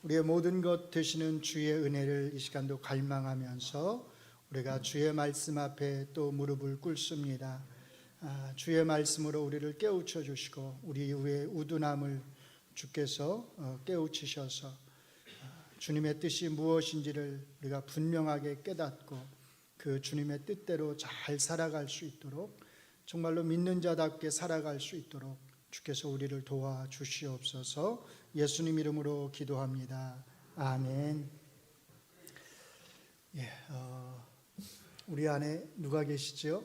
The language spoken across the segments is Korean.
우리의 모든 것 되시는 주의 은혜를 이 시간도 갈망하면서 우리가 주의 말씀 앞에 또 무릎을 꿇습니다. 주의 말씀으로 우리를 깨우쳐 주시고 우리 위에 우둔함을 주께서 깨우치셔서 주님의 뜻이 무엇인지를 우리가 분명하게 깨닫고 그 주님의 뜻대로 잘 살아갈 수 있도록, 정말로 믿는 자답게 살아갈 수 있도록 주께서 우리를 도와주시옵소서. 예수님 이름으로 기도합니다. 아멘. 우리 안에 누가 계시죠?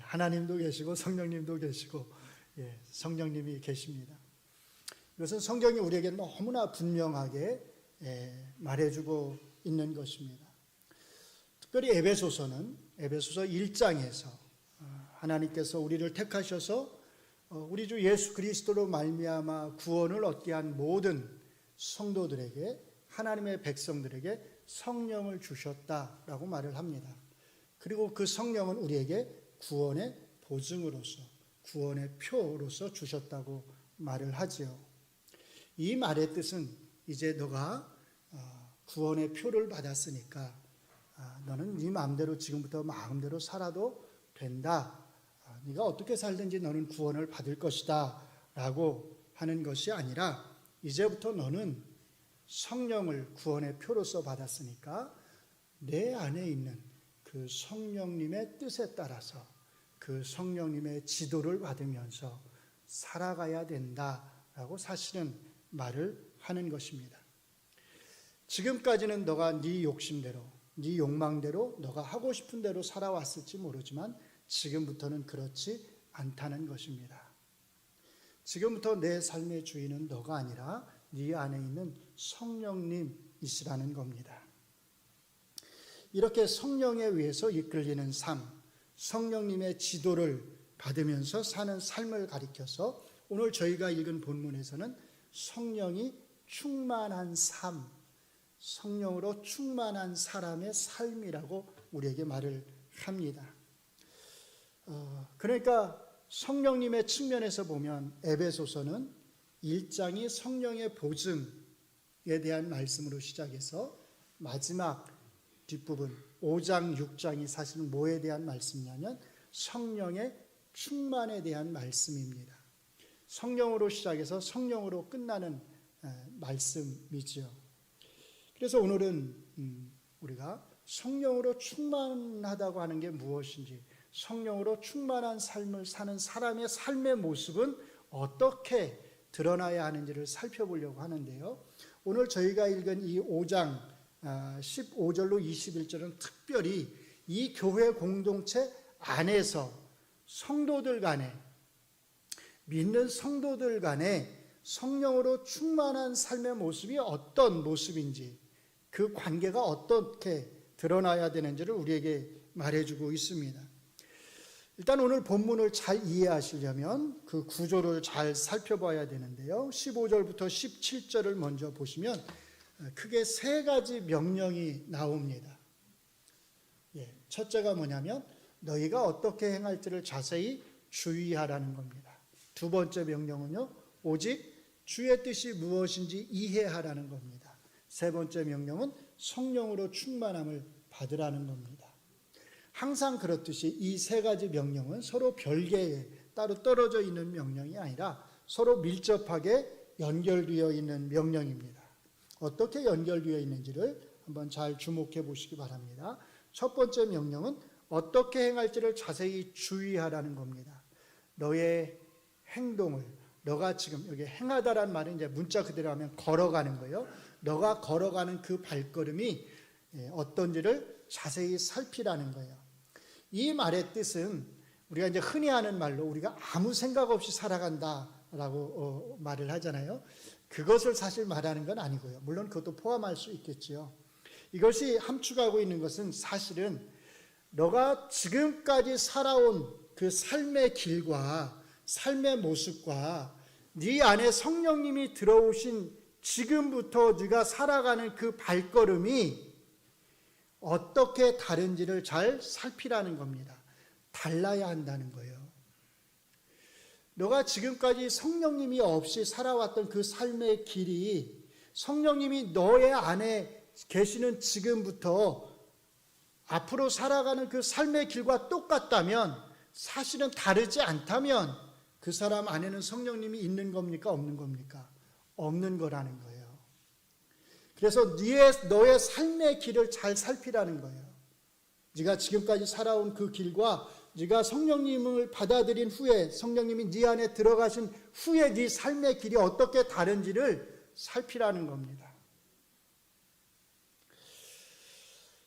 하나님도 계시고 성령님도 계시고 성령님이 계십니다. 이것은 성경이 우리에게 너무나 분명하게 말해주고 있는 것입니다. 특별히 에베소서 1장에서 하나님께서 우리를 택하셔서 우리 주 예수 그리스도로 말미암아 구원을 얻게 한 모든 성도들에게, 하나님의 백성들에게 성령을 주셨다라고 말을 합니다. 그리고 그 성령은 우리에게 구원의 보증으로서, 구원의 표로서 주셨다고 말을 하지요. 이 말의 뜻은 이제 너가 구원의 표를 받았으니까 너는 네 마음대로 지금부터 마음대로 살아도 된다. 네가 어떻게 살든지 너는 구원을 받을 것이다 라고 하는 것이 아니라, 이제부터 너는 성령을 구원의 표로서 받았으니까 내 안에 있는 그 성령님의 뜻에 따라서 그 성령님의 지도를 받으면서 살아가야 된다라고 사실은 말을 하는 것입니다. 지금까지는 너가 네 욕심대로, 네 욕망대로, 너가 하고 싶은 대로 살아왔을지 모르지만 지금부터는 그렇지 않다는 것입니다. 지금부터 내 삶의 주인은 너가 아니라 네 안에 있는 성령님이시라는 겁니다. 이렇게 성령에 의해서 이끌리는 삶, 성령님의 지도를 받으면서 사는 삶을 가리켜서 오늘 저희가 읽은 본문에서는 성령이 충만한 삶, 성령으로 충만한 사람의 삶이라고 우리에게 말을 합니다. 그러니까 성령님의 측면에서 보면 에베소서는 1장이 성령의 보증에 대한 말씀으로 시작해서 마지막 뒷부분 5장, 6장이 사실은 뭐에 대한 말씀이냐면 성령의 충만에 대한 말씀입니다. 성령으로 시작해서 성령으로 끝나는 말씀이죠. 그래서 오늘은 우리가 성령으로 충만하다고 하는 게 무엇인지, 성령으로 충만한 삶을 사는 사람의 삶의 모습은 어떻게 드러나야 하는지를 살펴보려고 하는데요. 오늘 저희가 읽은 이 5장 15절로 21절은 특별히 이 교회 공동체 안에서 성도들 간에, 믿는 성도들 간에 성령으로 충만한 삶의 모습이 어떤 모습인지, 그 관계가 어떻게 드러나야 되는지를 우리에게 말해주고 있습니다. 일단 오늘 본문을 잘 이해하시려면 그 구조를 잘 살펴봐야 되는데요. 15절부터 17절을 먼저 보시면 크게 세 가지 명령이 나옵니다. 첫째가 뭐냐면 너희가 어떻게 행할지를 자세히 주의하라는 겁니다. 두 번째 명령은요, 오직 주의 뜻이 무엇인지 이해하라는 겁니다. 세 번째 명령은 성령으로 충만함을 받으라는 겁니다. 항상 그렇듯이 이 세 가지 명령은 서로 별개의, 따로 떨어져 있는 명령이 아니라 서로 밀접하게 연결되어 있는 명령입니다. 어떻게 연결되어 있는지를 한번 잘 주목해 보시기 바랍니다. 첫 번째 명령은 어떻게 행할지를 자세히 주의하라는 겁니다. 너의 행동을, 너가 지금 여기 행하다라는 말은 이제 문자 그대로 하면 걸어가는 거예요. 너가 걸어가는 그 발걸음이 어떤지를 자세히 살피라는 거예요. 이 말의 뜻은 우리가 이제 흔히 하는 말로 우리가 아무 생각 없이 살아간다라고 말을 하잖아요. 그것을 사실 말하는 건 아니고요. 물론 그것도 포함할 수 있겠지요. 이것이 함축하고 있는 것은 사실은 너가 지금까지 살아온 그 삶의 길과 삶의 모습과 네 안에 성령님이 들어오신 지금부터 네가 살아가는 그 발걸음이 어떻게 다른지를 잘 살피라는 겁니다. 달라야 한다는 거예요. 너가 지금까지 성령님이 없이 살아왔던 그 삶의 길이 성령님이 너의 안에 계시는 지금부터 앞으로 살아가는 그 삶의 길과 똑같다면, 사실은 다르지 않다면 그 사람 안에는 성령님이 있는 겁니까? 없는 겁니까? 없는 거라는 거예요. 그래서 너의 삶의 길을 잘 살피라는 거예요. 네가 지금까지 살아온 그 길과 네가 성령님을 받아들인 후에, 성령님이 네 안에 들어가신 후에 네 삶의 길이 어떻게 다른지를 살피라는 겁니다.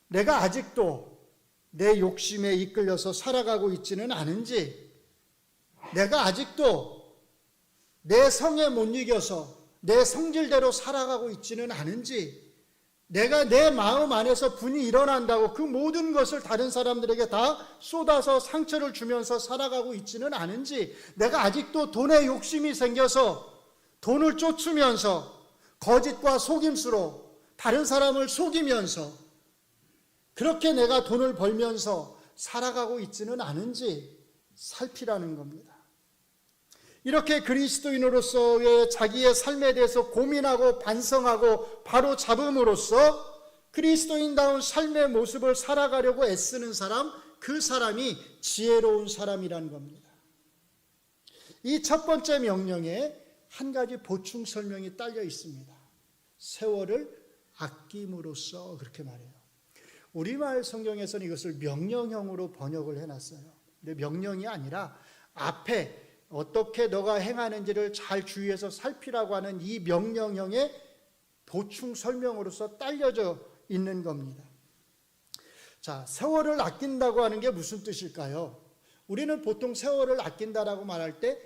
내가 아직도 내 욕심에 이끌려서 살아가고 있지는 않은지, 내가 아직도 내 성에 못 이겨서 내 성질대로 살아가고 있지는 않은지, 내가 내 마음 안에서 분이 일어난다고 그 모든 것을 다른 사람들에게 다 쏟아서 상처를 주면서 살아가고 있지는 않은지, 내가 아직도 돈에 욕심이 생겨서 돈을 쫓으면서 거짓과 속임수로 다른 사람을 속이면서 그렇게 내가 돈을 벌면서 살아가고 있지는 않은지 살피라는 겁니다. 이렇게 그리스도인으로서의 자기의 삶에 대해서 고민하고 반성하고 바로 잡음으로써 그리스도인다운 삶의 모습을 살아가려고 애쓰는 사람, 그 사람이 지혜로운 사람이라는 겁니다. 이 첫 번째 명령에 한 가지 보충 설명이 딸려 있습니다. 세월을 아낌으로써, 그렇게 말해요. 우리말 성경에서는 이것을 명령형으로 번역을 해놨어요. 근데 명령이 아니라 앞에 어떻게 너가 행하는지를 잘 주의해서 살피라고 하는 이 명령형의 보충 설명으로서 딸려져 있는 겁니다. 자, 세월을 아낀다고 하는 게 무슨 뜻일까요? 우리는 보통 세월을 아낀다라고 말할 때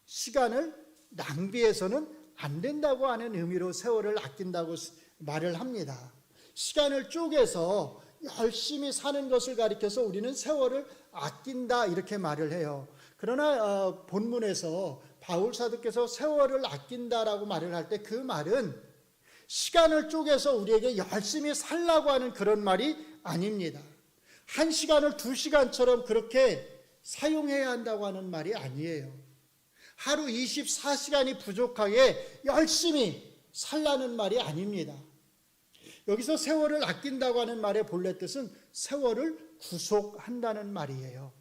시간을 낭비해서는 안 된다고 하는 의미로 세월을 아낀다고 말을 합니다. 시간을 쪼개서 열심히 사는 것을 가리켜서 우리는 세월을 아낀다, 이렇게 말을 해요. 그러나 본문에서 바울 사도께서 세월을 아낀다라고 말을 할 때 그 말은 시간을 쪼개서 우리에게 열심히 살라고 하는 그런 말이 아닙니다. 한 시간을 2시간처럼 그렇게 사용해야 한다고 하는 말이 아니에요. 하루 24시간이 부족하게 열심히 살라는 말이 아닙니다. 여기서 세월을 아낀다고 하는 말의 본래 뜻은 세월을 구속한다는 말이에요.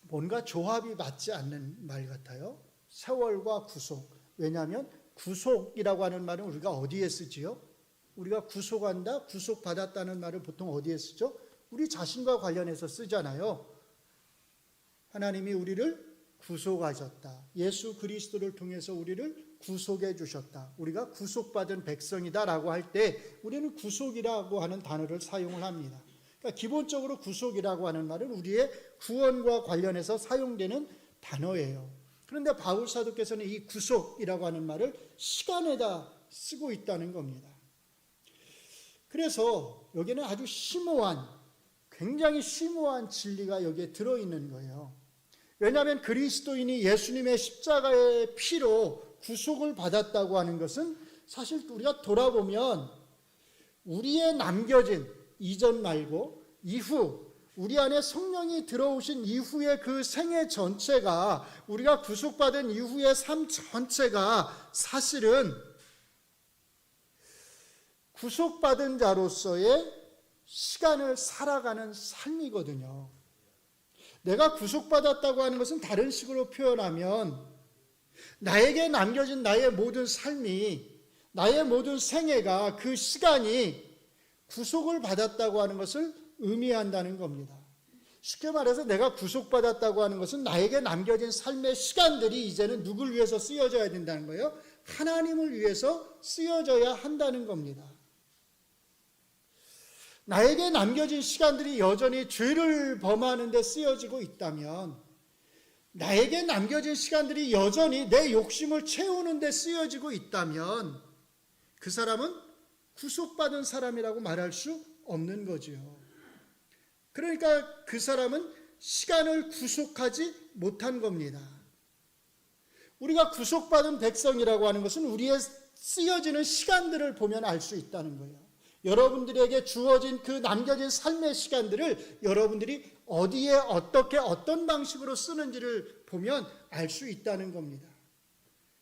뭔가 조합이 맞지 않는 말 같아요. 세월과 구속. 왜냐하면 구속이라고 하는 말은 우리가 어디에 쓰지요? 우리가 구속한다, 구속받았다는 말을 보통 어디에 쓰죠? 우리 자신과 관련해서 쓰잖아요. 하나님이 우리를 구속하셨다. 예수 그리스도를 통해서 우리를 구속해 주셨다. 우리가 구속받은 백성이다라고 할 때 우리는 구속이라고 하는 단어를 사용을 합니다. 그러니까 기본적으로 구속이라고 하는 말은 우리의 구원과 관련해서 사용되는 단어예요. 그런데 바울 사도께서는 이 구속이라고 하는 말을 시간에다 쓰고 있다는 겁니다. 그래서 여기는 아주 심오한, 굉장히 심오한 진리가 여기에 들어있는 거예요. 왜냐하면 그리스도인이 예수님의 십자가의 피로 구속을 받았다고 하는 것은 사실 우리가 돌아보면 우리의 남겨진 이전 말고 이후, 우리 안에 성령이 들어오신 이후의 그 생애 전체가, 우리가 구속받은 이후의 삶 전체가 사실은 구속받은 자로서의 시간을 살아가는 삶이거든요. 내가 구속받았다고 하는 것은 다른 식으로 표현하면 나에게 남겨진 나의 모든 삶이, 나의 모든 생애가, 그 시간이 구속을 받았다고 하는 것을 의미한다는 겁니다. 쉽게 말해서 내가 구속받았다고 하는 것은 나에게 남겨진 삶의 시간들이 이제는 누굴 위해서 쓰여져야 된다는 거예요? 하나님을 위해서 쓰여져야 한다는 겁니다. 나에게 남겨진 시간들이 여전히 죄를 범하는 데 쓰여지고 있다면, 나에게 남겨진 시간들이 여전히 내 욕심을 채우는 데 쓰여지고 있다면 그 사람은 구속받은 사람이라고 말할 수 없는 거지요. 그러니까 그 사람은 시간을 구속하지 못한 겁니다. 우리가 구속받은 백성이라고 하는 것은 우리의 쓰여지는 시간들을 보면 알 수 있다는 거예요. 여러분들에게 주어진 그 남겨진 삶의 시간들을 여러분들이 어디에 어떻게 어떤 방식으로 쓰는지를 보면 알 수 있다는 겁니다.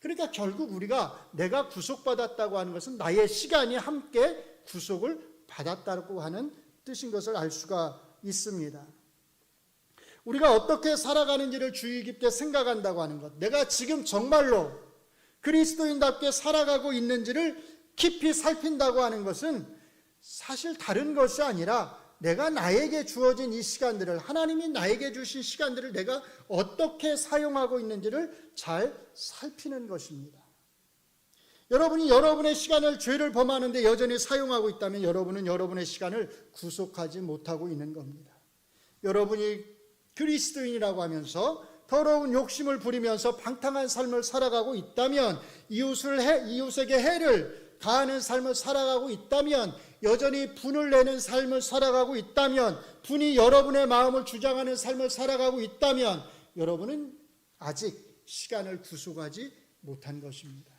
그러니까 결국 우리가 내가 구속받았다고 하는 것은 나의 시간이 함께 구속을 받았다고 하는 뜻인 것을 알 수가 있습니다. 우리가 어떻게 살아가는지를 주의 깊게 생각한다고 하는 것, 내가 지금 정말로 그리스도인답게 살아가고 있는지를 깊이 살핀다고 하는 것은 사실 다른 것이 아니라 내가 나에게 주어진 이 시간들을, 하나님이 나에게 주신 시간들을 내가 어떻게 사용하고 있는지를 잘 살피는 것입니다. 여러분이 여러분의 시간을 죄를 범하는데 여전히 사용하고 있다면 여러분은 여러분의 시간을 구속하지 못하고 있는 겁니다. 여러분이 그리스도인이라고 하면서 더러운 욕심을 부리면서 방탕한 삶을 살아가고 있다면, 이웃에게 해를 가하는 삶을 살아가고 있다면, 여전히 분을 내는 삶을 살아가고 있다면, 분이 여러분의 마음을 주장하는 삶을 살아가고 있다면 여러분은 아직 시간을 구속하지 못한 것입니다.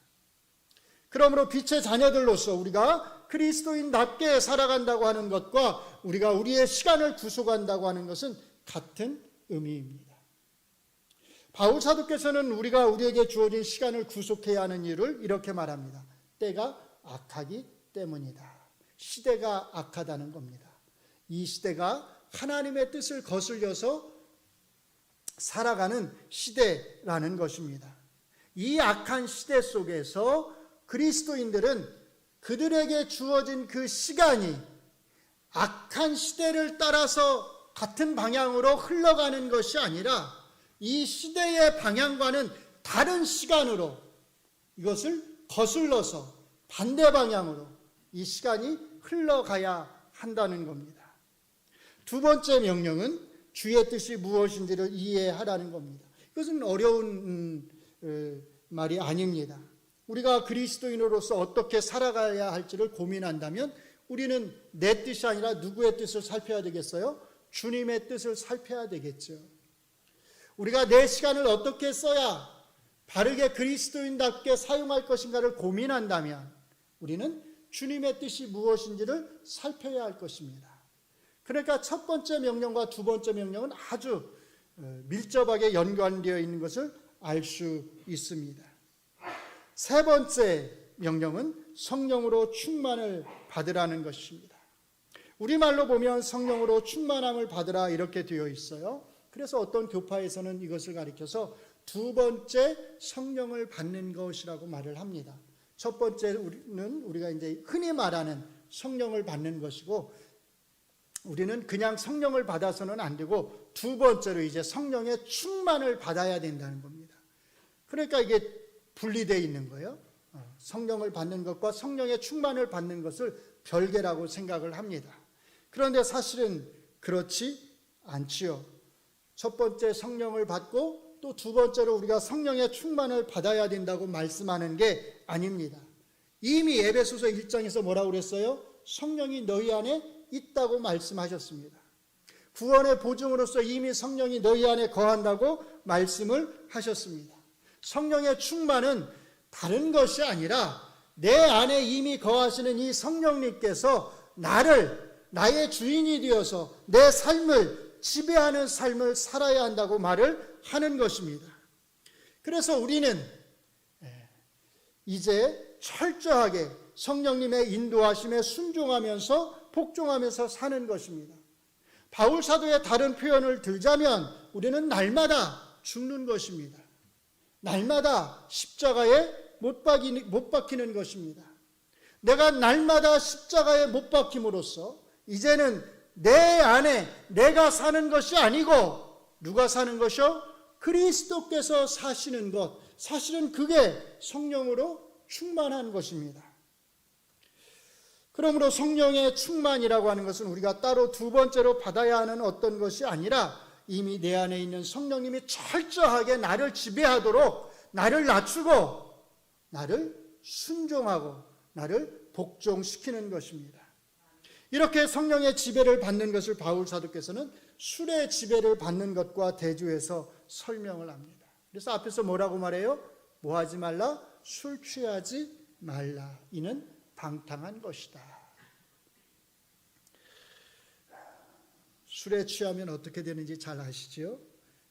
그러므로 빛의 자녀들로서 우리가 그리스도인답게 살아간다고 하는 것과 우리가 우리의 시간을 구속한다고 하는 것은 같은 의미입니다. 바울 사도께서는 우리가 우리에게 주어진 시간을 구속해야 하는 이유를 이렇게 말합니다. 때가 악하기 때문이다. 시대가 악하다는 겁니다. 이 시대가 하나님의 뜻을 거슬려서 살아가는 시대라는 것입니다. 이 악한 시대 속에서 그리스도인들은 그들에게 주어진 그 시간이 악한 시대를 따라서 같은 방향으로 흘러가는 것이 아니라 이 시대의 방향과는 다른 시간으로 이것을 거슬러서 반대 방향으로 이 시간이 흘러가야 한다는 겁니다. 두 번째 명령은 주의 뜻이 무엇인지를 이해하라는 겁니다. 이것은 어려운 말이 아닙니다. 우리가 그리스도인으로서 어떻게 살아가야 할지를 고민한다면 우리는 내 뜻이 아니라 누구의 뜻을 살펴야 되겠어요? 주님의 뜻을 살펴야 되겠죠. 우리가 내 시간을 어떻게 써야 바르게 그리스도인답게 사용할 것인가를 고민한다면 우리는 주님의 뜻이 무엇인지를 살펴야 할 것입니다. 그러니까 첫 번째 명령과 두 번째 명령은 아주 밀접하게 연관되어 있는 것을 알 수 있습니다. 세 번째 명령은 성령으로 충만을 받으라는 것입니다. 우리말로 보면 성령으로 충만함을 받으라 이렇게 되어 있어요. 그래서 어떤 교파에서는 이것을 가리켜서 두 번째 성령을 받는 것이라고 말을 합니다. 첫 번째는 우리가 이제 흔히 말하는 성령을 받는 것이고, 우리는 그냥 성령을 받아서는 안 되고 두 번째로 이제 성령의 충만을 받아야 된다는 겁니다. 그러니까 이게 분리되어 있는 거예요. 성령을 받는 것과 성령의 충만을 받는 것을 별개라고 생각을 합니다. 그런데 사실은 그렇지 않지요. 첫 번째 성령을 받고 또 두 번째로 우리가 성령의 충만을 받아야 된다고 말씀하는 게 아닙니다. 이미 에베소서 1장에서 뭐라고 그랬어요? 성령이 너희 안에 있다고 말씀하셨습니다. 구원의 보증으로서 이미 성령이 너희 안에 거한다고 말씀을 하셨습니다. 성령의 충만은 다른 것이 아니라 내 안에 이미 거하시는 이 성령님께서 나의 주인이 되어서 내 삶을 지배하는 삶을 살아야 한다고 말을 하는 것입니다. 그래서 우리는 이제 철저하게 성령님의 인도하심에 순종하면서 복종하면서 사는 것입니다. 바울 사도의 다른 표현을 들자면 우리는 날마다 죽는 것입니다. 날마다 십자가에 못 박히는 것입니다. 내가 날마다 십자가에 못 박힘으로써 이제는 내 안에 내가 사는 것이 아니고 누가 사는 것이요? 그리스도께서 사시는 것. 사실은 그게 성령으로 충만한 것입니다. 그러므로 성령의 충만이라고 하는 것은 우리가 따로 두 번째로 받아야 하는 어떤 것이 아니라 이미 내 안에 있는 성령님이 철저하게 나를 지배하도록 나를 낮추고 나를 순종하고 나를 복종시키는 것입니다. 이렇게 성령의 지배를 받는 것을 바울 사도께서는 술의 지배를 받는 것과 대조해서 설명을 합니다. 그래서 앞에서 뭐라고 말해요? 뭐 하지 말라? 술 취하지 말라. 이는 방탕한 것이다. 술에 취하면 어떻게 되는지 잘 아시죠?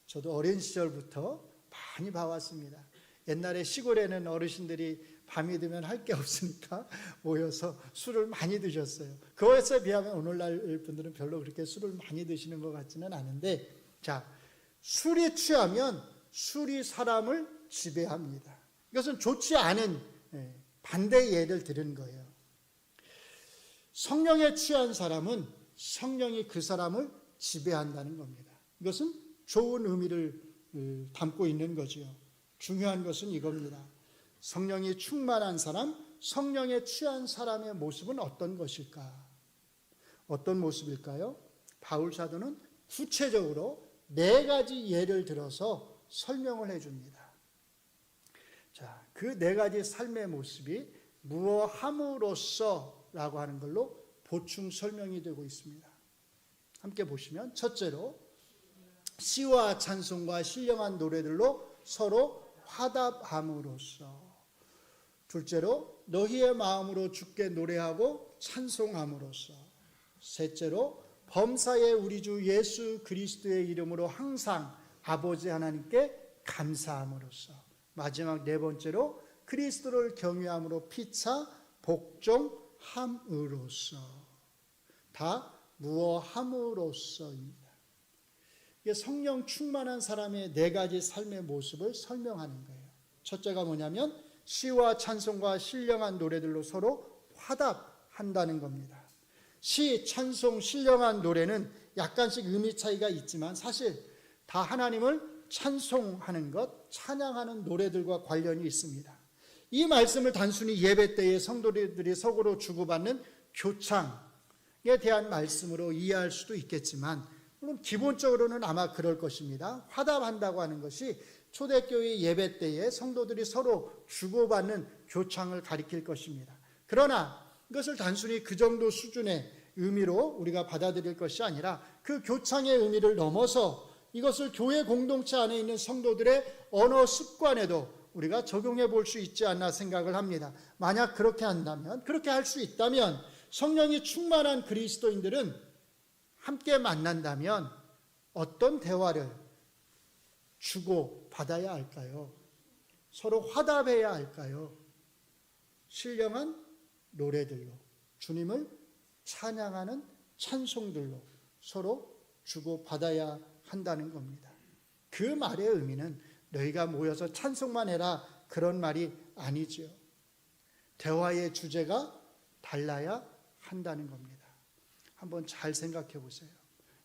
저도 어린 시절부터 많이 봐왔습니다. 옛날에 시골에는 어르신들이 밤이 되면 할 게 없으니까 모여서 술을 많이 드셨어요. 그것에 비하면 오늘날 분들은 별로 그렇게 술을 많이 드시는 것 같지는 않은데, 자, 술이 취하면 술이 사람을 지배합니다. 이것은 좋지 않은 반대 예를 들은 거예요. 성령에 취한 사람은 성령이 그 사람을 지배한다는 겁니다. 이것은 좋은 의미를 담고 있는 거죠. 중요한 것은 이겁니다. 성령이 충만한 사람, 성령에 취한 사람의 모습은 어떤 것일까? 어떤 모습일까요? 바울 사도는 구체적으로 4가지 예를 들어서 설명을 해줍니다. 자, 그 4가지 삶의 모습이 무엇함으로써라고 하는 걸로 보충 설명이 되고 있습니다. 함께 보시면, 첫째로 시와 찬송과 신령한 노래들로 서로 화답함으로써, 둘째로 너희의 마음으로 주께 노래하고 찬송함으로써, 셋째로 범사의 우리 주 예수 그리스도의 이름으로 항상 아버지 하나님께 감사함으로써, 마지막 4번째로 그리스도를 경외함으로 피차 복종함으로써. 다 무엇함으로써입니다. 이게 성령 충만한 사람의 4가지 삶의 모습을 설명하는 거예요. 첫째가 뭐냐면 시와 찬송과 신령한 노래들로 서로 화답한다는 겁니다. 시, 찬송, 신령한 노래는 약간씩 의미 차이가 있지만 사실 다 하나님을 찬송하는 것, 찬양하는 노래들과 관련이 있습니다. 이 말씀을 단순히 예배 때에 성도들이 서로 주고받는 교창에 대한 말씀으로 이해할 수도 있겠지만, 물론 기본적으로는 아마 그럴 것입니다. 화답한다고 하는 것이 초대교회 예배 때에 성도들이 서로 주고받는 교창을 가리킬 것입니다. 그러나 이것을 단순히 그 정도 수준의 의미로 우리가 받아들일 것이 아니라 그 교창의 의미를 넘어서 이것을 교회 공동체 안에 있는 성도들의 언어 습관에도 우리가 적용해 볼 수 있지 않나 생각을 합니다. 만약 그렇게 한다면, 그렇게 할 수 있다면 성령이 충만한 그리스도인들은 함께 만난다면 어떤 대화를 주고 받아야 할까요? 서로 화답해야 할까요? 신령한 노래들로, 주님을 찬양하는 찬송들로 서로 주고 받아야 한다는 겁니다. 그 말의 의미는 너희가 모여서 찬송만 해라 그런 말이 아니죠. 대화의 주제가 달라야 한다는 겁니다. 한번 잘 생각해 보세요.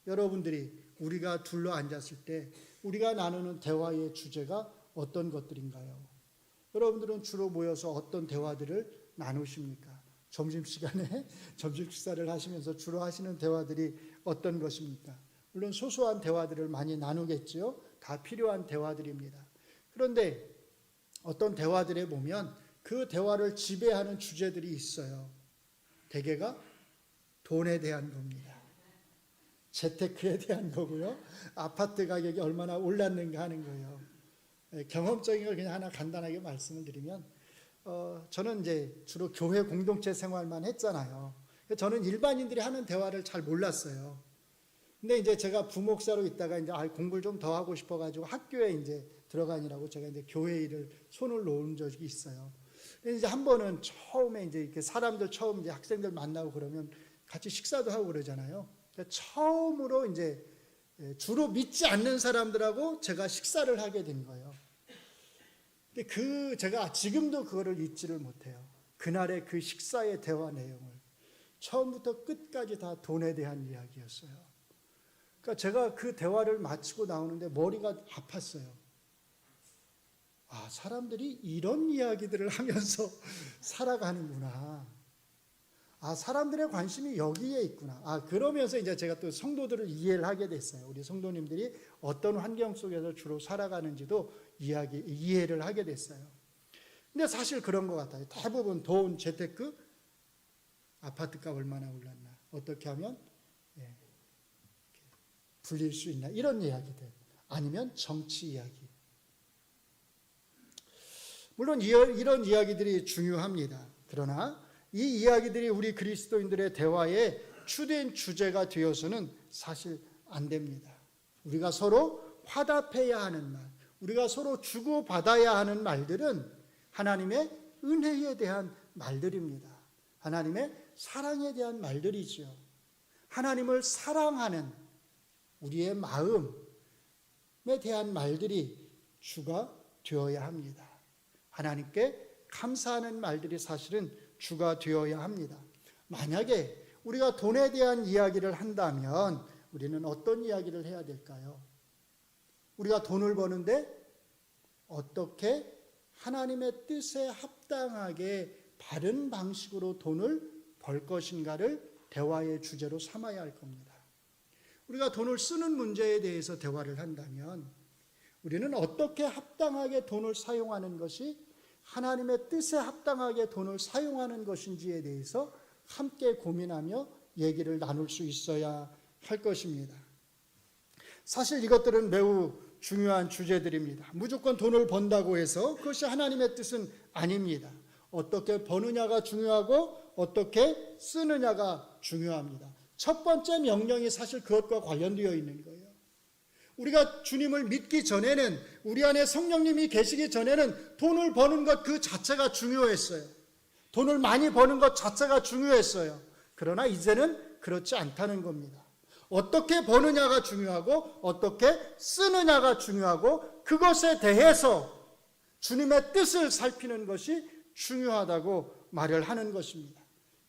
여러분들이 우리가 둘러 앉았을 때 우리가 나누는 대화의 주제가 어떤 것들인가요? 여러분들은 주로 모여서 어떤 대화들을 나누십니까? 점심시간에 점심 식사를 하시면서 주로 하시는 대화들이 어떤 것입니까? 물론 소소한 대화들을 많이 나누겠지요. 다 필요한 대화들입니다. 그런데 어떤 대화들에 보면 그 대화를 지배하는 주제들이 있어요. 대개가 돈에 대한 겁니다. 재테크에 대한 거고요. 아파트 가격이 얼마나 올랐는가 하는 거예요. 경험적인 걸 그냥 하나 간단하게 말씀을 드리면, 저는 이제 주로 교회 공동체 생활만 했잖아요. 저는 일반인들이 하는 대화를 잘 몰랐어요. 근데 이제 제가 부목사로 있다가 이제 공부를 좀 더 하고 싶어가지고 학교에 이제 들어가니라고 제가 이제 교회 일을 손을 놓은 적이 있어요. 근데 이제 한 번은 처음에 이제 이렇게 사람들 처음 이제 학생들 만나고 그러면 같이 식사도 하고 그러잖아요. 그러니까 처음으로 이제 주로 믿지 않는 사람들하고 제가 식사를 하게 된 거예요. 근데 제가 지금도 그거를 잊지를 못해요. 그날의 그 식사의 대화 내용을 처음부터 끝까지 다 돈에 대한 이야기였어요. 그러니까 제가 그 대화를 마치고 나오는데 머리가 아팠어요. 아, 사람들이 이런 이야기들을 하면서 살아가는구나. 아, 사람들의 관심이 여기에 있구나. 아, 그러면서 이제 제가 또 성도들을 이해를 하게 됐어요. 우리 성도님들이 어떤 환경 속에서 주로 살아가는지도 이해를 하게 됐어요. 근데 사실 그런 것 같아요. 대부분 돈, 재테크, 아파트값 얼마나 올랐나, 어떻게 하면 불릴 수 있나, 이런 이야기들, 아니면 정치 이야기. 물론 이런 이야기들이 중요합니다. 그러나 이 이야기들이 우리 그리스도인들의 대화의 주된 주제가 되어서는 사실 안 됩니다. 우리가 서로 화답해야 하는 말, 우리가 서로 주고받아야 하는 말들은 하나님의 은혜에 대한 말들입니다. 하나님의 사랑에 대한 말들이지요. 하나님을 사랑하는 우리의 마음에 대한 말들이 주가 되어야 합니다. 하나님께 감사하는 말들이 사실은 주가 되어야 합니다. 만약에 우리가 돈에 대한 이야기를 한다면 우리는 어떤 이야기를 해야 될까요? 우리가 돈을 버는데 어떻게 하나님의 뜻에 합당하게 바른 방식으로 돈을 벌 것인가를 대화의 주제로 삼아야 할 겁니다. 우리가 돈을 쓰는 문제에 대해서 대화를 한다면 우리는 어떻게 합당하게 돈을 사용하는 것이 하나님의 뜻에 합당하게 돈을 사용하는 것인지에 대해서 함께 고민하며 얘기를 나눌 수 있어야 할 것입니다. 사실 이것들은 매우 중요한 주제들입니다. 무조건 돈을 번다고 해서 그것이 하나님의 뜻은 아닙니다. 어떻게 버느냐가 중요하고 어떻게 쓰느냐가 중요합니다. 첫 번째 명령이 사실 그것과 관련되어 있는 거예요. 우리가 주님을 믿기 전에는, 우리 안에 성령님이 계시기 전에는 돈을 버는 것 그 자체가 중요했어요. 돈을 많이 버는 것 자체가 중요했어요. 그러나 이제는 그렇지 않다는 겁니다. 어떻게 버느냐가 중요하고 어떻게 쓰느냐가 중요하고 그것에 대해서 주님의 뜻을 살피는 것이 중요하다고 말을 하는 것입니다.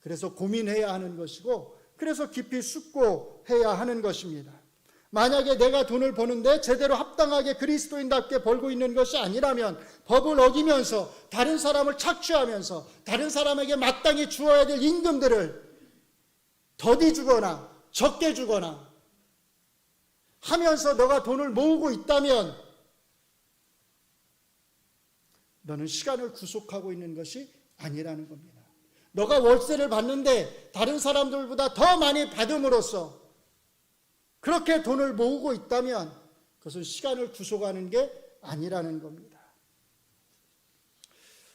그래서 고민해야 하는 것이고 그래서 깊이 숙고해야 하는 것입니다. 만약에 내가 돈을 버는데 제대로 합당하게 그리스도인답게 벌고 있는 것이 아니라면 법을 어기면서 다른 사람을 착취하면서 다른 사람에게 마땅히 주어야 될 임금들을 더디 주거나 적게 주거나 하면서 너가 돈을 모으고 있다면 너는 시간을 구속하고 있는 것이 아니라는 겁니다. 너가 월세를 받는데 다른 사람들보다 더 많이 받음으로써 그렇게 돈을 모으고 있다면 그것은 시간을 구속하는 게 아니라는 겁니다.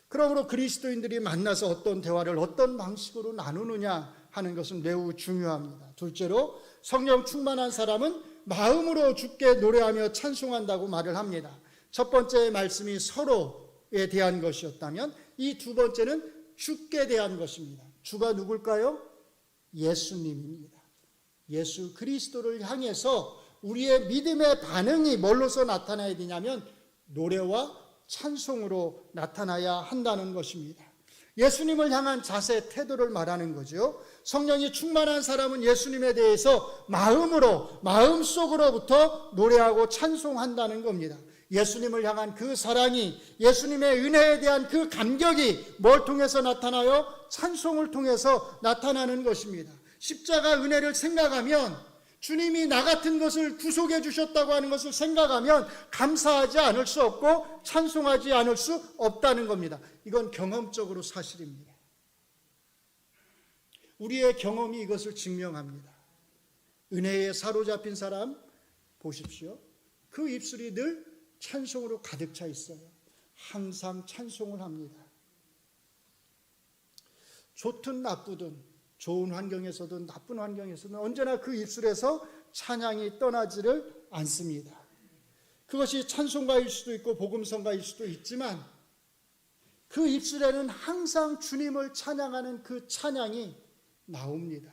그러므로 그리스도인들이 만나서 어떤 대화를 어떤 방식으로 나누느냐 하는 것은 매우 중요합니다. 둘째로 성령 충만한 사람은 마음으로 주께 노래하며 찬송한다고 말을 합니다. 첫 번째 말씀이 서로에 대한 것이었다면 이 두 번째는 주께 대한 것입니다. 주가 누굴까요? 예수님입니다. 예수 그리스도를 향해서 우리의 믿음의 반응이 뭘로서 나타나야 되냐면 노래와 찬송으로 나타나야 한다는 것입니다. 예수님을 향한 자세, 태도를 말하는 거죠. 성령이 충만한 사람은 예수님에 대해서 마음속으로부터 노래하고 찬송한다는 겁니다. 예수님을 향한 그 사랑이, 예수님의 은혜에 대한 그 감격이 뭘 통해서 나타나요? 찬송을 통해서 나타나는 것입니다. 십자가 은혜를 생각하면, 주님이 나 같은 것을 구속해 주셨다고 하는 것을 생각하면 감사하지 않을 수 없고 찬송하지 않을 수 없다는 겁니다. 이건 경험적으로 사실입니다. 우리의 경험이 이것을 증명합니다. 은혜에 사로잡힌 사람 보십시오. 그 입술이 늘 찬송으로 가득 차 있어요. 항상 찬송을 합니다. 좋든 나쁘든, 좋은 환경에서든 나쁜 환경에서든 언제나 그 입술에서 찬양이 떠나지를 않습니다. 그것이 찬송가일 수도 있고 복음성가일 수도 있지만 그 입술에는 항상 주님을 찬양하는 그 찬양이 나옵니다.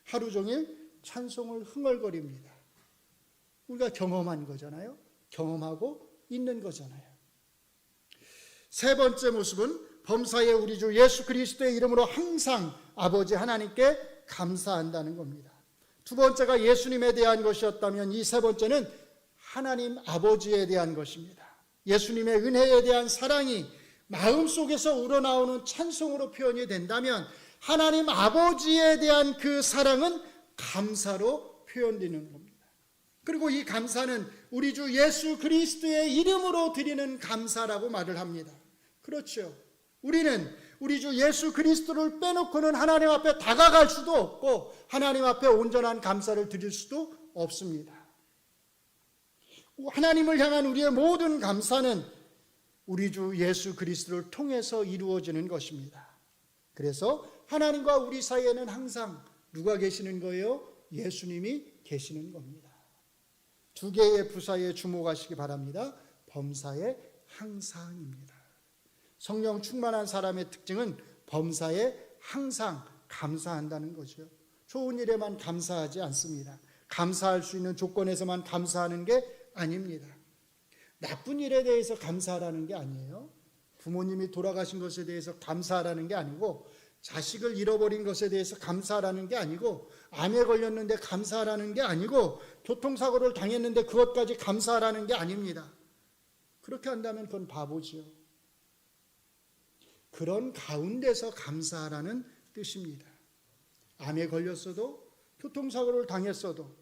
하루 종일 찬송을 흥얼거립니다. 우리가 경험한 거잖아요. 경험하고 있는 거잖아요. 세 번째 모습은 범사의 우리 주 예수 그리스도의 이름으로 항상 아버지 하나님께 감사한다는 겁니다. 두 번째가 예수님에 대한 것이었다면 이 세 번째는 하나님 아버지에 대한 것입니다. 예수님의 은혜에 대한 사랑이 마음속에서 우러나오는 찬송으로 표현이 된다면 하나님 아버지에 대한 그 사랑은 감사로 표현되는 겁니다. 그리고 이 감사는 우리 주 예수 그리스도의 이름으로 드리는 감사라고 말을 합니다. 그렇죠. 우리는 우리 주 예수 그리스도를 빼놓고는 하나님 앞에 다가갈 수도 없고 하나님 앞에 온전한 감사를 드릴 수도 없습니다. 하나님을 향한 우리의 모든 감사는 우리 주 예수 그리스도를 통해서 이루어지는 것입니다. 그래서 하나님과 우리 사이에는 항상 누가 계시는 거예요? 예수님이 계시는 겁니다. 두 개의 부사에 주목하시기 바랍니다. 범사에 항상입니다. 성령 충만한 사람의 특징은 범사에 항상 감사한다는 거죠. 좋은 일에만 감사하지 않습니다. 감사할 수 있는 조건에서만 감사하는 게 아닙니다. 나쁜 일에 대해서 감사하라는 게 아니에요. 부모님이 돌아가신 것에 대해서 감사하라는 게 아니고, 자식을 잃어버린 것에 대해서 감사하라는 게 아니고, 암에 걸렸는데 감사하라는 게 아니고, 교통사고를 당했는데 그것까지 감사하라는 게 아닙니다. 그렇게 한다면 그건 바보지요. 그런 가운데서 감사하라는 뜻입니다. 암에 걸렸어도, 교통사고를 당했어도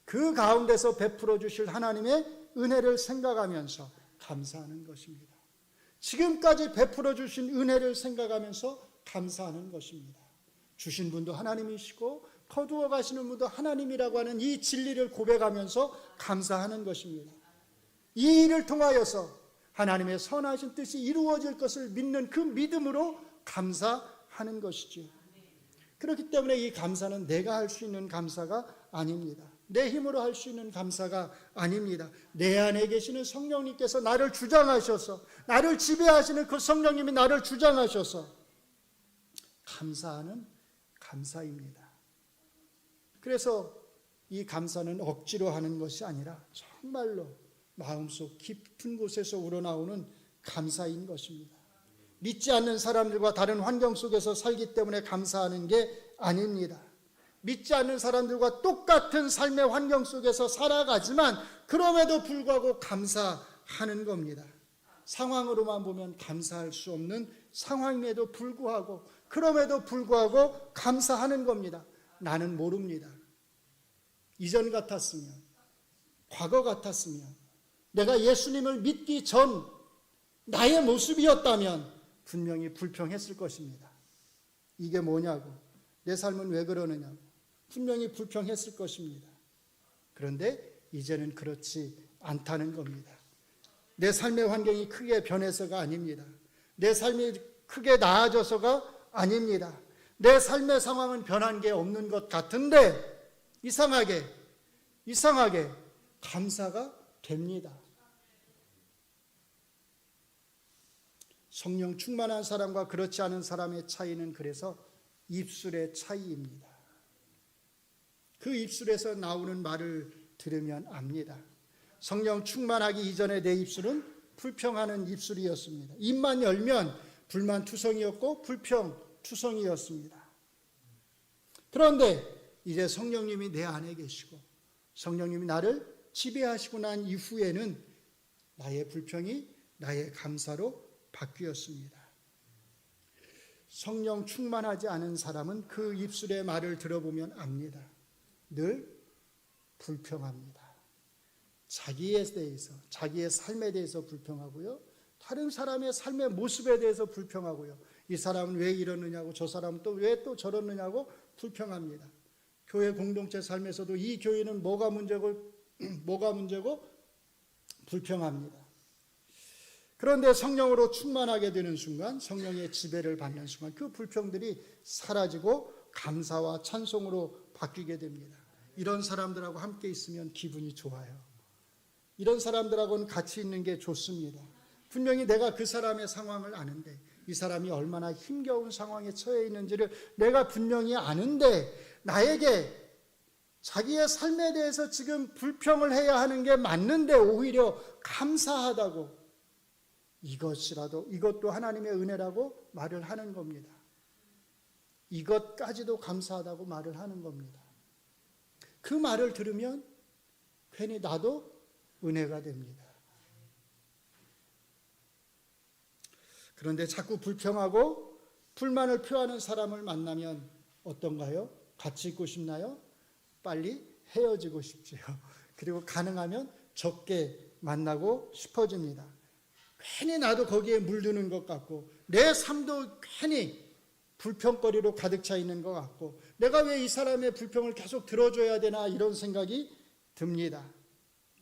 그 가운데서 베풀어 주실 하나님의 은혜를 생각하면서 감사하는 것입니다. 지금까지 베풀어 주신 은혜를 생각하면서 감사하는 것입니다. 주신 분도 하나님이시고 거두어 가시는 분도 하나님이라고 하는 이 진리를 고백하면서 감사하는 것입니다. 이 일을 통하여서 하나님의 선하신 뜻이 이루어질 것을 믿는 그 믿음으로 감사하는 것이지요. 그렇기 때문에 이 감사는 내가 할 수 있는 감사가 아닙니다. 내 힘으로 할 수 있는 감사가 아닙니다. 내 안에 계시는 성령님께서 나를 주장하셔서, 나를 지배하시는 그 성령님이 나를 주장하셔서 감사하는 감사입니다. 그래서 이 감사는 억지로 하는 것이 아니라 정말로 마음속 깊은 곳에서 우러나오는 감사인 것입니다. 믿지 않는 사람들과 다른 환경 속에서 살기 때문에 감사하는 게 아닙니다. 믿지 않는 사람들과 똑같은 삶의 환경 속에서 살아가지만 그럼에도 불구하고 감사하는 겁니다. 상황으로만 보면 감사할 수 없는 상황임에도 불구하고, 그럼에도 불구하고 감사하는 겁니다. 나는 모릅니다. 이전 같았으면, 과거 같았으면, 내가 예수님을 믿기 전 나의 모습이었다면 분명히 불평했을 것입니다. 이게 뭐냐고, 내 삶은 왜 그러느냐고 분명히 불평했을 것입니다. 그런데 이제는 그렇지 않다는 겁니다. 내 삶의 환경이 크게 변해서가 아닙니다. 내 삶이 크게 나아져서가 아닙니다. 내 삶의 상황은 변한 게 없는 것 같은데 이상하게 감사가 됩니다. 성령 충만한 사람과 그렇지 않은 사람의 차이는 그래서 입술의 차이입니다. 그 입술에서 나오는 말을 들으면 압니다. 성령 충만하기 이전에 내 입술은 불평하는 입술이었습니다. 입만 열면 불만투성이었고 불평투성이었습니다. 그런데 이제 성령님이 내 안에 계시고 성령님이 나를 지배하시고 난 이후에는 나의 불평이 나의 감사로 바뀌었습니다. 성령 충만하지 않은 사람은 그 입술의 말을 들어보면 압니다. 늘 불평합니다. 자기에 대해서, 자기의 삶에 대해서 불평하고요. 다른 사람의 삶의 모습에 대해서 불평하고요. 이 사람은 왜 이러느냐고, 저 사람은 또 왜 또 저러느냐고 불평합니다. 교회 공동체 삶에서도 이 교회는 뭐가 문제고 불평합니다. 그런데 성령으로 충만하게 되는 순간, 성령의 지배를 받는 순간 그 불평들이 사라지고 감사와 찬송으로 바뀌게 됩니다. 이런 사람들하고 함께 있으면 기분이 좋아요. 이런 사람들하고는 같이 있는 게 좋습니다. 분명히 내가 그 사람의 상황을 아는데, 이 사람이 얼마나 힘겨운 상황에 처해 있는지를 내가 분명히 아는데, 나에게 자기의 삶에 대해서 지금 불평을 해야 하는 게 맞는데 오히려 감사하다고, 이것도 하나님의 은혜라고 말을 하는 겁니다. 이것까지도 감사하다고 말을 하는 겁니다. 그 말을 들으면 괜히 나도 은혜가 됩니다. 그런데 자꾸 불평하고 불만을 표하는 사람을 만나면 어떤가요? 같이 있고 싶나요? 빨리 헤어지고 싶지요. 그리고 가능하면 적게 만나고 싶어집니다. 괜히 나도 거기에 물드는 것 같고, 내 삶도 괜히 불평거리로 가득 차 있는 것 같고, 내가 왜 이 사람의 불평을 계속 들어줘야 되나, 이런 생각이 듭니다.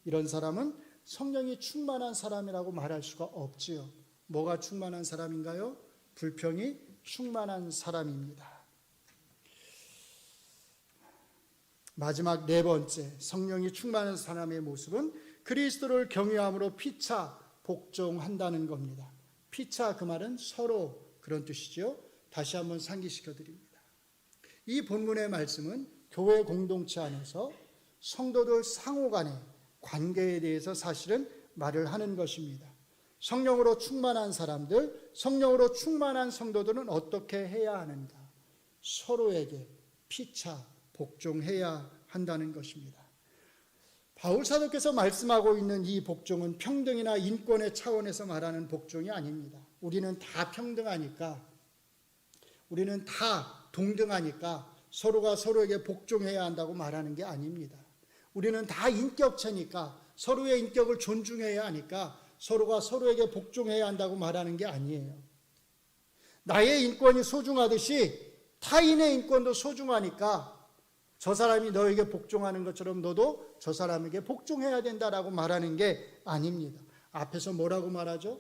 이런 사람은 성령이 충만한 사람이라고 말할 수가 없지요. 뭐가 충만한 사람인가요? 불평이 충만한 사람입니다. 마지막 네 번째, 성령이 충만한 사람의 모습은 그리스도를 경외함으로 피차 복종한다는 겁니다. 피차, 그 말은 서로, 그런 뜻이죠. 다시 한번 상기시켜 드립니다. 이 본문의 말씀은 교회 공동체 안에서 성도들 상호 간의 관계에 대해서 사실은 말을 하는 것입니다. 성령으로 충만한 사람들, 성령으로 충만한 성도들은 어떻게 해야 하는가? 서로에게 피차 복종해야 한다는 것입니다. 바울 사도께서 말씀하고 있는 이 복종은 평등이나 인권의 차원에서 말하는 복종이 아닙니다. 우리는 다 평등하니까, 우리는 다 동등하니까 서로가 서로에게 복종해야 한다고 말하는 게 아닙니다. 우리는 다 인격체니까 서로의 인격을 존중해야 하니까 서로가 서로에게 복종해야 한다고 말하는 게 아니에요. 나의 인권이 소중하듯이 타인의 인권도 소중하니까 저 사람이 너에게 복종하는 것처럼 너도 저 사람에게 복종해야 된다라고 말하는 게 아닙니다. 앞에서 뭐라고 말하죠?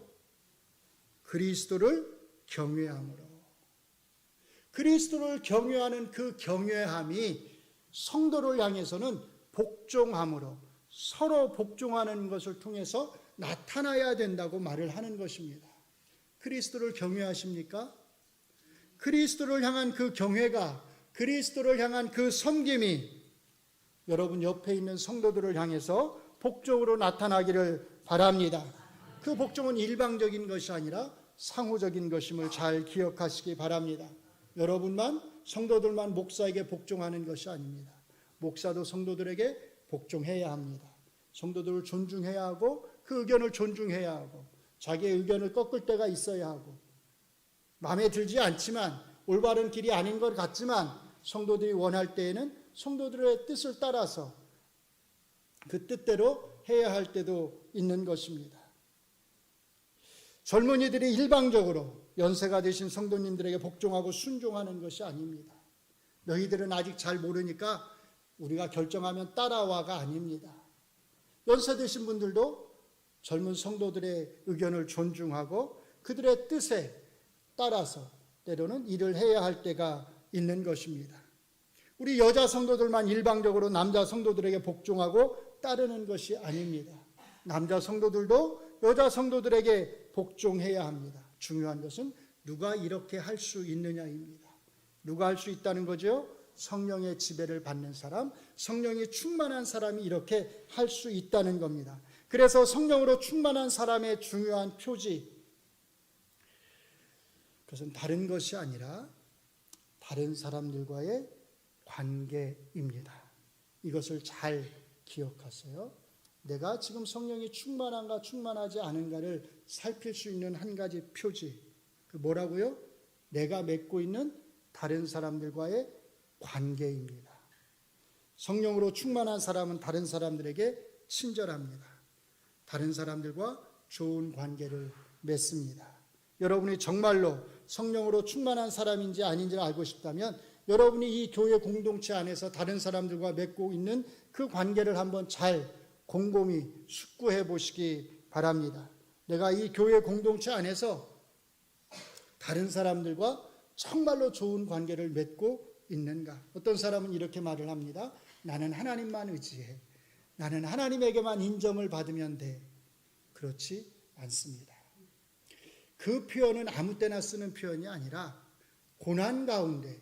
그리스도를 경외함으로. 그리스도를 경외하는 그 경외함이 성도를 향해서는 복종함으로, 서로 복종하는 것을 통해서 나타나야 된다고 말을 하는 것입니다. 그리스도를 경외하십니까? 그리스도를 향한 그 경외가, 그리스도를 향한 그 섬김이 여러분 옆에 있는 성도들을 향해서 복종으로 나타나기를 바랍니다. 그 복종은 일방적인 것이 아니라 상호적인 것임을 잘 기억하시기 바랍니다. 여러분만, 성도들만 목사에게 복종하는 것이 아닙니다. 목사도 성도들에게 복종해야 합니다. 성도들을 존중해야 하고 그 의견을 존중해야 하고 자기의 의견을 꺾을 때가 있어야 하고 마음에 들지 않지만 올바른 길이 아닌 것 같지만 성도들이 원할 때에는 성도들의 뜻을 따라서 그 뜻대로 해야 할 때도 있는 것입니다. 젊은이들이 일방적으로 연세가 되신 성도님들에게 복종하고 순종하는 것이 아닙니다. 너희들은 아직 잘 모르니까 우리가 결정하면 따라와가 아닙니다. 연세 드신 분들도 젊은 성도들의 의견을 존중하고 그들의 뜻에 따라서 때로는 일을 해야 할 때가 있는 것입니다. 우리 여자 성도들만 일방적으로 남자 성도들에게 복종하고 따르는 것이 아닙니다. 남자 성도들도 여자 성도들에게 복종해야 합니다. 중요한 것은 누가 이렇게 할 수 있느냐입니다. 누가 할 수 있다는 거죠? 성령의 지배를 받는 사람, 성령이 충만한 사람이 이렇게 할 수 있다는 겁니다. 그래서 성령으로 충만한 사람의 중요한 표지, 그것은 다른 것이 아니라 다른 사람들과의 관계입니다. 이것을 잘 기억하세요. 내가 지금 성령이 충만한가 충만하지 않은가를 살필 수 있는 한 가지 표지, 그 뭐라고요? 내가 맺고 있는 다른 사람들과의 관계입니다. 성령으로 충만한 사람은 다른 사람들에게 친절합니다. 다른 사람들과 좋은 관계를 맺습니다. 여러분이 정말로 성령으로 충만한 사람인지 아닌지를 알고 싶다면 여러분이 이 교회 공동체 안에서 다른 사람들과 맺고 있는 그 관계를 한번 잘 곰곰이 숙고해 보시기 바랍니다. 내가 이 교회 공동체 안에서 다른 사람들과 정말로 좋은 관계를 맺고 있는가? 어떤 사람은 이렇게 말을 합니다. 나는 하나님만 의지해. 나는 하나님에게만 인정을 받으면 돼. 그렇지 않습니다. 그 표현은 아무 때나 쓰는 표현이 아니라 고난 가운데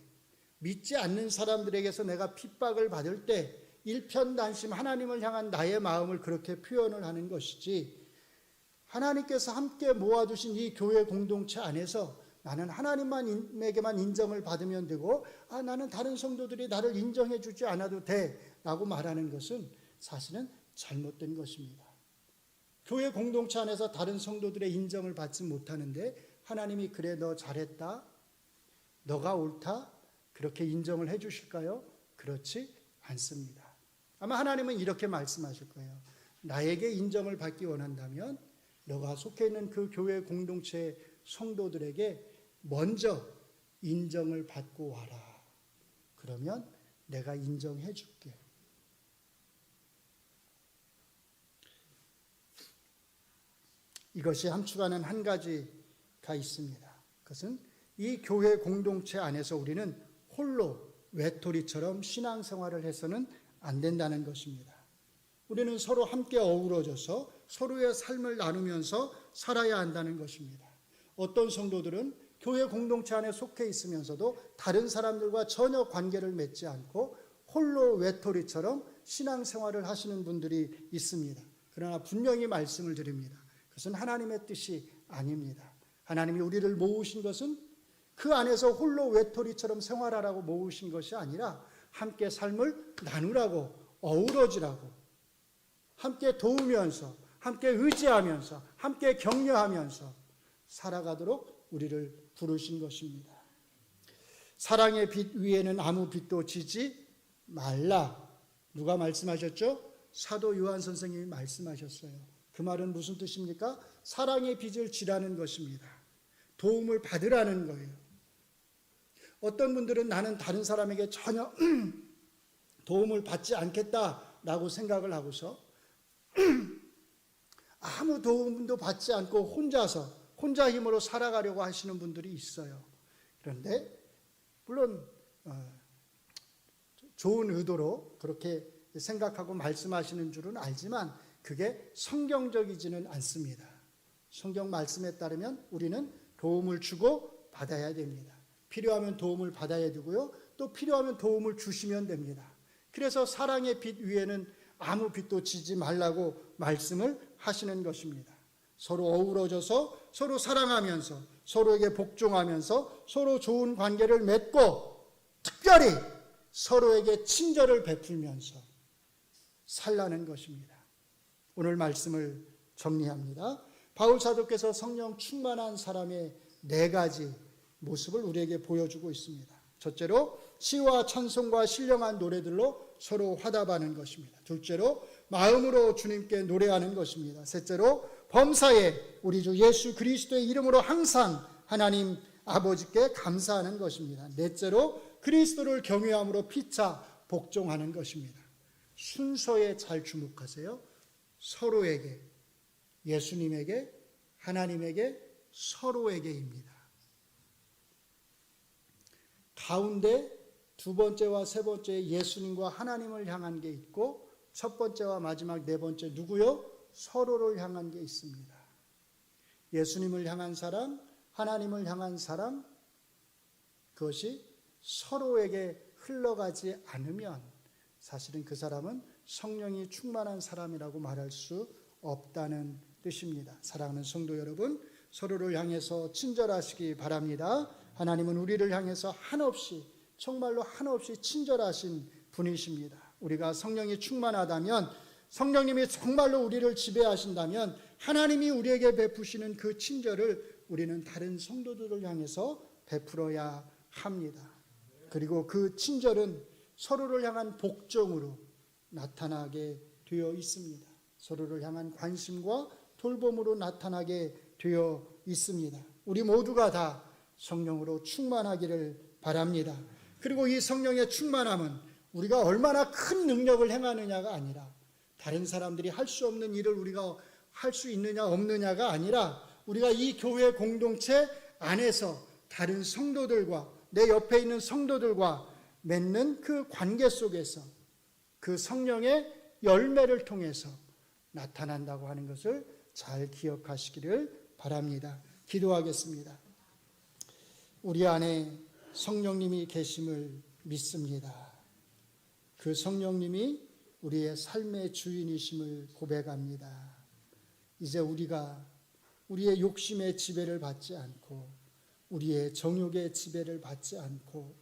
믿지 않는 사람들에게서 내가 핍박을 받을 때 일편단심 하나님을 향한 나의 마음을 그렇게 표현을 하는 것이지, 하나님께서 함께 모아두신 이 교회 공동체 안에서 나는 하나님에게만 인정을 받으면 되고 나는 다른 성도들이 나를 인정해 주지 않아도 돼 라고 말하는 것은 사실은 잘못된 것입니다. 교회 공동체 안에서 다른 성도들의 인정을 받지 못하는데 하나님이 그래 너 잘했다, 너가 옳다 그렇게 인정을 해 주실까요? 그렇지 않습니다. 아마 하나님은 이렇게 말씀하실 거예요. 나에게 인정을 받기 원한다면 너가 속해 있는 그 교회 공동체 성도들에게 먼저 인정을 받고 와라. 그러면 내가 인정해 줄게. 이것이 함축하는 한 가지가 있습니다. 그것은 이 교회 공동체 안에서 우리는 홀로 외톨이처럼 신앙생활을 해서는 안 된다는 것입니다. 우리는 서로 함께 어우러져서 서로의 삶을 나누면서 살아야 한다는 것입니다. 어떤 성도들은 교회 공동체 안에 속해 있으면서도 다른 사람들과 전혀 관계를 맺지 않고 홀로 외톨이처럼 신앙생활을 하시는 분들이 있습니다. 그러나 분명히 말씀을 드립니다. 그것은 하나님의 뜻이 아닙니다. 하나님이 우리를 모으신 것은 그 안에서 홀로 외톨이처럼 생활하라고 모으신 것이 아니라 함께 삶을 나누라고, 어우러지라고, 함께 도우면서, 함께 의지하면서, 함께 격려하면서 살아가도록 우리를 부르신 것입니다. 사랑의 빛 위에는 아무 빛도 지지 말라. 누가 말씀하셨죠? 사도 요한 선생님이 말씀하셨어요. 그 말은 무슨 뜻입니까? 사랑의 빛을 지라는 것입니다. 도움을 받으라는 거예요. 어떤 분들은 나는 다른 사람에게 전혀 도움을 받지 않겠다라고 생각을 하고서 아무 도움도 받지 않고 혼자 힘으로 살아가려고 하시는 분들이 있어요. 그런데 물론 좋은 의도로 그렇게 생각하고 말씀하시는 줄은 알지만 그게 성경적이지는 않습니다. 성경 말씀에 따르면 우리는 도움을 주고 받아야 됩니다. 필요하면 도움을 받아야 되고요. 또 필요하면 도움을 주시면 됩니다. 그래서 사랑의 빛 위에는 아무 빛도 지지 말라고 말씀을 하시는 것입니다. 서로 어우러져서 서로 사랑하면서 서로에게 복종하면서 서로 좋은 관계를 맺고 특별히 서로에게 친절을 베풀면서 살라는 것입니다. 오늘 말씀을 정리합니다. 바울 사도께서 성령 충만한 사람의 4가지 모습을 우리에게 보여주고 있습니다. 첫째로 시와 찬송과 신령한 노래들로 서로 화답하는 것입니다. 둘째로 마음으로 주님께 노래하는 것입니다. 셋째로 범사에 우리 주 예수 그리스도의 이름으로 항상 하나님 아버지께 감사하는 것입니다. 넷째로 그리스도를 경외함으로 피차 복종하는 것입니다. 순서에 잘 주목하세요. 서로에게, 예수님에게, 하나님에게, 서로에게입니다. 가운데 2번째와 3번째 예수님과 하나님을 향한 게 있고 첫 번째와 마지막 4번째 누구요? 서로를 향한 게 있습니다. 예수님을 향한 사람, 하나님을 향한 사람, 그것이 서로에게 흘러가지 않으면 사실은 그 사람은 성령이 충만한 사람이라고 말할 수 없다는 뜻입니다. 사랑하는 성도 여러분, 서로를 향해서 친절하시기 바랍니다. 하나님은 우리를 향해서 한없이, 정말로 한없이 친절하신 분이십니다. 우리가 성령이 충만하다면, 성령님이 정말로 우리를 지배하신다면 하나님이 우리에게 베푸시는 그 친절을 우리는 다른 성도들을 향해서 베풀어야 합니다. 그리고 그 친절은 서로를 향한 복종으로 나타나게 되어 있습니다. 서로를 향한 관심과 돌봄으로 나타나게 되어 있습니다. 우리 모두가 다 성령으로 충만하기를 바랍니다. 그리고 이 성령의 충만함은 우리가 얼마나 큰 능력을 행하느냐가 아니라, 다른 사람들이 할 수 없는 일을 우리가 할 수 있느냐 없느냐가 아니라, 우리가 이 교회 공동체 안에서 다른 성도들과, 내 옆에 있는 성도들과 맺는 그 관계 속에서 그 성령의 열매를 통해서 나타난다고 하는 것을 잘 기억하시기를 바랍니다. 기도하겠습니다. 우리 안에 성령님이 계심을 믿습니다. 그 성령님이 우리의 삶의 주인이심을 고백합니다. 이제 우리가 우리의 욕심의 지배를 받지 않고, 우리의 정욕의 지배를 받지 않고,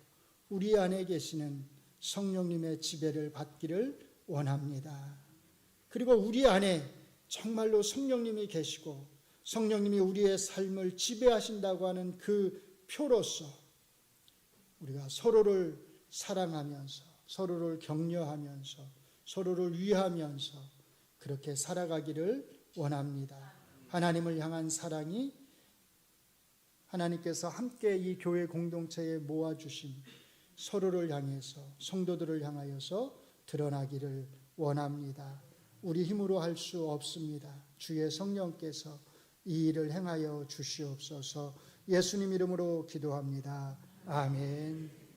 우리 안에 계시는 성령님의 지배를 받기를 원합니다. 그리고 우리 안에 정말로 성령님이 계시고 성령님이 우리의 삶을 지배하신다고 하는 그 표로서 우리가 서로를 사랑하면서, 서로를 격려하면서, 서로를 위하면서 그렇게 살아가기를 원합니다. 하나님을 향한 사랑이 하나님께서 함께 이 교회 공동체에 모아주신 서로를 향해서, 성도들을 향하여서 드러나기를 원합니다. 우리 힘으로 할 수 없습니다. 주의 성령께서 이 일을 행하여 주시옵소서. 예수님 이름으로 기도합니다. 아멘.